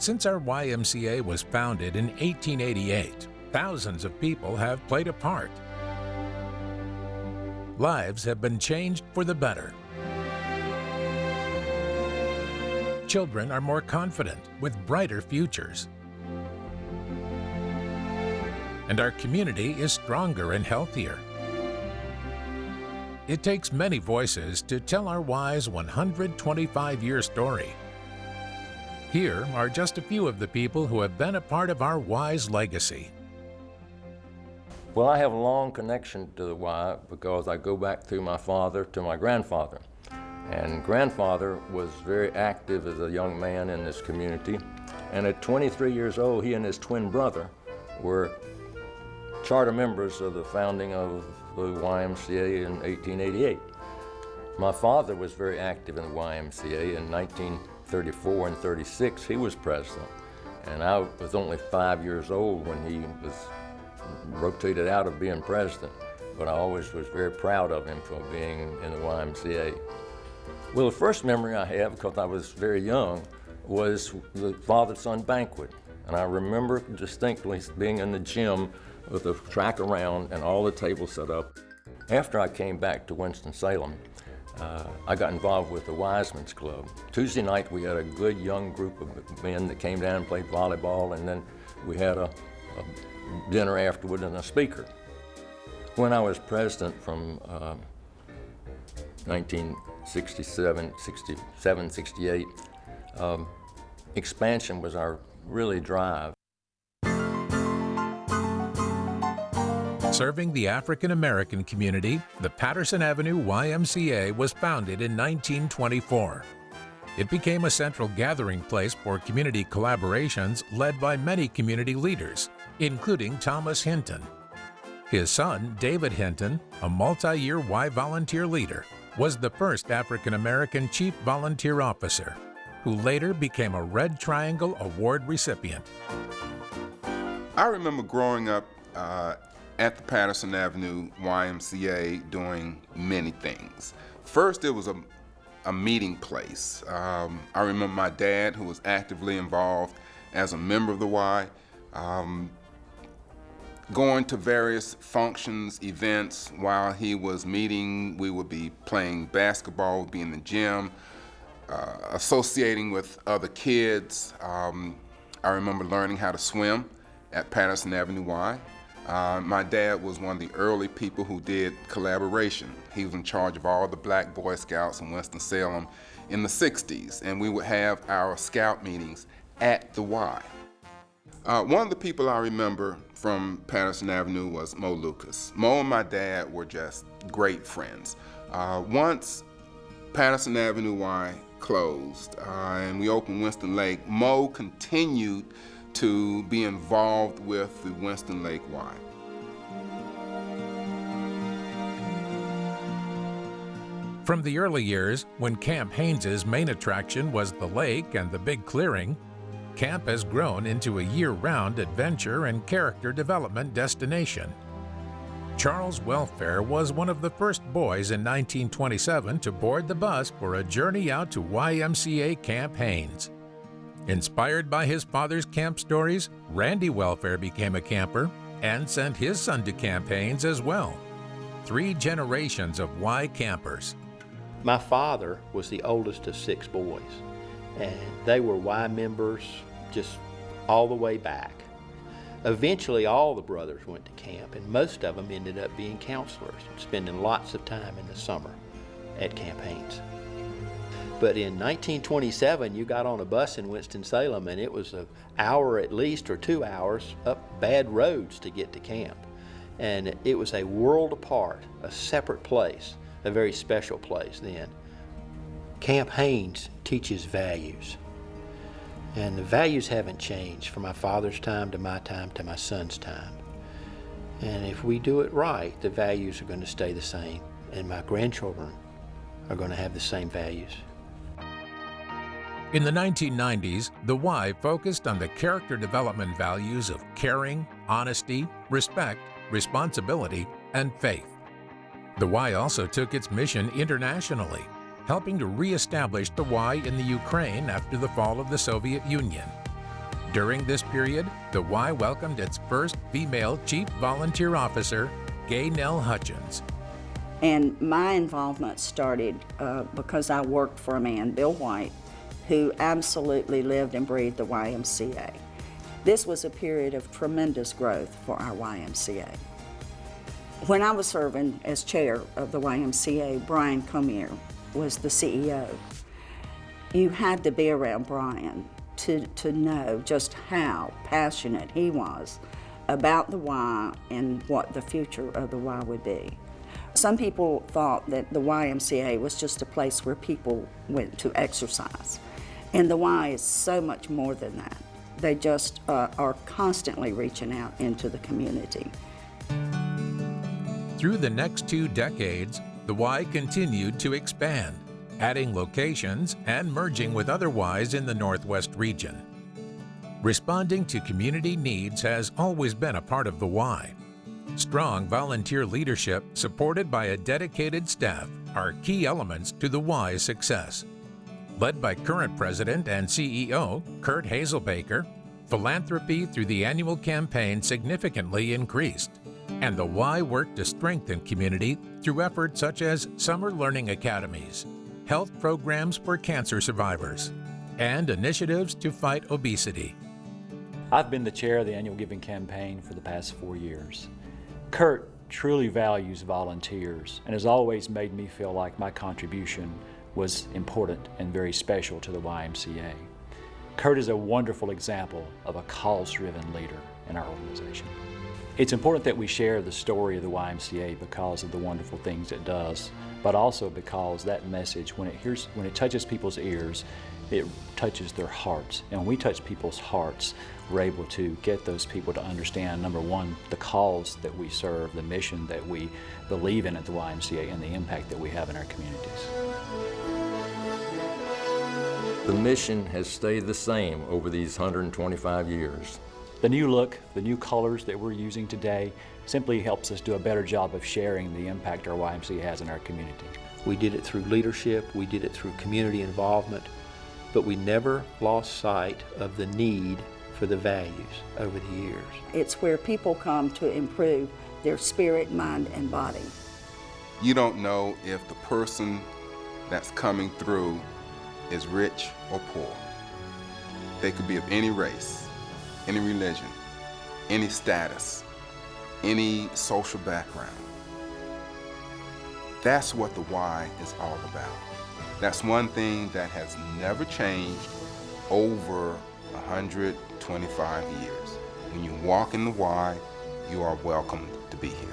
Since our YMCA was founded in 1888, thousands of people have played a part. Lives have been changed for the better. Children are more confident with brighter futures. And our community is stronger and healthier. It takes many voices to tell our Y's 125-year story. Here are just a few of the people who have been a part of our Y's legacy. Well, I have a long connection to the Y because I go back through my father to my grandfather. And grandfather was very active as a young man in this community. And at 23 years old, he and his twin brother were charter members of the founding of the YMCA in 1888. My father was very active in the YMCA. In 1934 and 36, he was president. And I was only 5 years old when he was rotated out of being president. But I always was very proud of him for being in the YMCA. Well, the first memory I have, because I was very young, was the father-son banquet. And I remember distinctly being in the gym with the track around and all the tables set up. After I came back to Winston-Salem, I got involved with the Wiseman's Club. Tuesday night we had a good young group of men that came down and played volleyball, and then we had a dinner afterward and a speaker. When I was president from 1967, 67, 68, expansion was our really drive. Serving the African American community, the Patterson Avenue YMCA was founded in 1924. It became a central gathering place for community collaborations led by many community leaders, including Thomas Hinton. His son, David Hinton, a multi-year Y volunteer leader, was the first African American chief volunteer officer, who later became a Red Triangle Award recipient. I remember growing up at the Patterson Avenue YMCA doing many things. First, it was a meeting place. I remember my dad, who was actively involved as a member of the Y, going to various functions, events. While he was meeting, we would be playing basketball, we'd be in the gym, associating with other kids. I remember learning how to swim at Patterson Avenue Y. My dad was one of the early people who did collaboration. He was in charge of all the Black Boy Scouts in Winston-Salem in the 60s, and we would have our scout meetings at the Y. One of the people I remember from Patterson Avenue was Mo Lucas. Mo and my dad were just great friends. Once Patterson Avenue Y closed and we opened Winston Lake, Mo continued to be involved with the Winston Lake Y. From the early years, when Camp Haynes's main attraction was the lake and the big clearing, camp has grown into a year-round adventure and character development destination. Charles Welfare was one of the first boys in 1927 to board the bus for a journey out to YMCA Camp Haynes. Inspired by his father's camp stories, Randy Welfare became a camper and sent his son to Camp Haynes as well. 3 generations of Y campers. My father was the oldest of 6 boys, and they were Y members just all the way back. Eventually, all the brothers went to camp, and most of them ended up being counselors, spending lots of time in the summer at Camp Haynes. But in 1927, you got on a bus in Winston-Salem, and it was an hour at least, or 2 hours, up bad roads to get to camp. And it was a world apart, a separate place, a very special place then. Camp Haynes teaches values. And the values haven't changed from my father's time to my time to my son's time. And if we do it right, the values are going to stay the same, and my grandchildren are going to have the same values. In the 1990s, the Y focused on the character development values of caring, honesty, respect, responsibility, and faith. The Y also took its mission internationally, helping to re-establish the Y in the Ukraine after the fall of the Soviet Union. During this period, the Y welcomed its first female chief volunteer officer, Gaynell Hutchins. And my involvement started because I worked for a man, Bill White, who absolutely lived and breathed the YMCA. This was a period of tremendous growth for our YMCA. When I was serving as chair of the YMCA, Brian Comier was the CEO. You had to be around Brian to know just how passionate he was about the Y and what the future of the Y would be. Some people thought that the YMCA was just a place where people went to exercise. And the Y is so much more than that. They just are constantly reaching out into the community. Through the next 2 decades, the Y continued to expand, adding locations and merging with other Ys in the Northwest region. Responding to community needs has always been a part of the Y. Strong volunteer leadership, supported by a dedicated staff, are key elements to the Y's success. Led by current president and CEO, Kurt Hazelbaker, philanthropy through the annual campaign significantly increased, and the Y worked to strengthen community through efforts such as summer learning academies, health programs for cancer survivors, and initiatives to fight obesity. I've been the chair of the annual giving campaign for the past 4 years. Kurt truly values volunteers and has always made me feel like my contribution was important and very special to the YMCA. Kurt is a wonderful example of a cause-driven leader in our organization. It's important that we share the story of the YMCA because of the wonderful things it does, but also because that message, when it touches people's ears, it touches their hearts. And when we touch people's hearts, we're able to get those people to understand, number one, the cause that we serve, the mission that we believe in at the YMCA, and the impact that we have in our communities. The mission has stayed the same over these 125 years. The new look, the new colors that we're using today simply helps us do a better job of sharing the impact our YMCA has in our community. We did it through leadership, we did it through community involvement, but we never lost sight of the need for the values over the years. It's where people come to improve their spirit, mind, and body. You don't know if the person that's coming through is rich or poor. They could be of any race, any religion, any status, any social background. That's what the Y is all about. That's one thing that has never changed over 125 years. When you walk in the Y, you are welcome to be here.